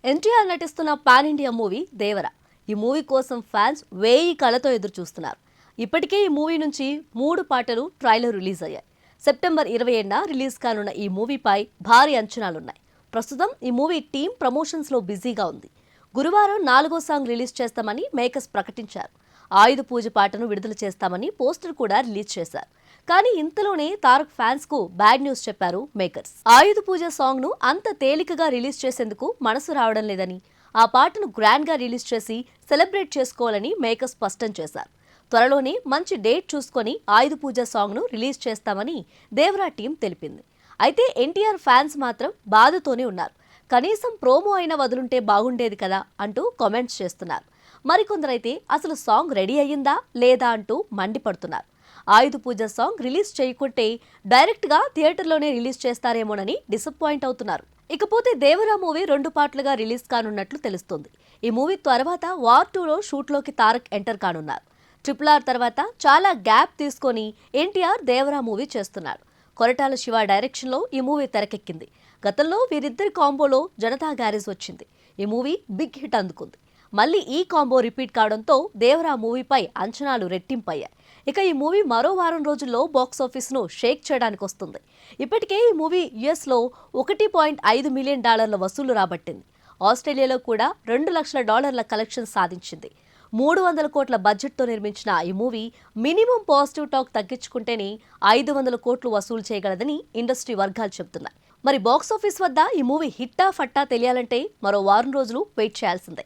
ఎన్టీఆర్ నటిస్తున్న pan India movie దేవర. ఈ movie కోసం ఫ్యాన్స్ 1000 కళ్ళతో ఎదురు చూస్తున్నారు. ఇప్పటికే ఈ మూవీ నుంచి 3 పాటలు ట్రైలర్ రిలీజ్ అయ్యాయి. సెప్టెంబర్ 27న రిలీజ్ కానున్న ఈ మూవీపై భారీ అంచనాలున్నాయి. ప్రస్తుతం ఈ మూవీ టీం ప్రమోషన్స్ లో బిజీగా ఉంది. గురువారం 4వ సాంగ్ రిలీజ్ చేస్తామని మేకర్స్ ప్రకటించారు. ఆయుధ పూజ పాటను విడుదల చేస్తామని పోస్టర్ కూడా రిలీజ్ చేశారు. కానీ ఇంతలోనే తారక్ ఫ్యాన్స్ కు బ్యాడ్ న్యూస్ చెప్పారు మేకర్స్. ఆయుధ పూజ సాంగ్ ను అంత తేలికగా రిలీజ్ చేసేందుకు మనసు రావడం లేదని, ఆ పాటను గ్రాండ్ గా రిలీజ్ చేసి సెలబ్రేట్ చేసుకోవాలని మేకర్స్ స్పష్టం చేశారు. త్వరలోనే మంచి డేట్ చూసుకొని ఆయుధ పూజ సాంగ్ ను రిలీజ్ చేస్తామని దేవరా టీం తెలిపింది. అయితే ఎన్టీఆర్ ఫ్యాన్స్ మాత్రం బాధతోనే ఉన్నారు. కనీసం ప్రోమో అయినా వదులుంటే బాగుండేది కదా అంటూ కామెంట్స్ చేస్తున్నారు. మరికొందరైతే అసలు సాంగ్ రెడీ అయ్యిందా లేదా అంటూ మండిపడుతున్నారు. ఆయుధ పూజ సాంగ్ రిలీజ్ చేయకుంటే డైరెక్ట్ గా థియేటర్లోనే రిలీజ్ చేస్తారేమోనని డిసప్పాయింట్ అవుతున్నారు. ఇకపోతే దేవరా మూవీ 2 పార్ట్లుగా రిలీజ్ కానున్నట్లు తెలుస్తోంది. ఈ మూవీ తర్వాత వార్ 2లో షూట్లోకి తారక్ ఎంటర్ కానున్నారు. RRR తర్వాత చాలా గ్యాప్ తీసుకొని ఎన్టీఆర్ దేవరా మూవీ చేస్తున్నాడు. కొరటాల శివ డైరెక్షన్లో ఈ మూవీ తెరకెక్కింది. గతంలో వీరిద్దరి కాంబోలో జనతా గ్యారేజ్ వచ్చింది. ఈ మూవీ బిగ్ హిట్ అందుకుంది. మళ్ళీ ఈ కాంబో రిపీట్ కావడంతో దేవరా మూవీపై అంచనాలు రెట్టింపయ్యాయి. ఇక ఈ మూవీ మరో వారం రోజుల్లో బాక్సాఫీస్ను షేక్ చేయడానికి వస్తుంది. ఇప్పటికే ఈ మూవీ యుఎస్లో $1.5 మిలియన్ వసూలు రాబట్టింది. ఆస్ట్రేలియాలో కూడా $2 లక్షల కలెక్షన్ సాధించింది. 300 కోట్ల బడ్జెట్తో నిర్మించిన ఈ మూవీ మినిమం పాజిటివ్ టాక్ తగ్గించుకుంటేనే 500 కోట్లు వసూలు చేయగలదని ఇండస్ట్రీ వర్గాలు చెబుతున్నాయి. మరి బాక్సాఫీస్ వద్ద ఈ మూవీ హిట్టా ఫట్టా తెలియాలంటే మరో వారం రోజులు వెయిట్ చేయాల్సిందే.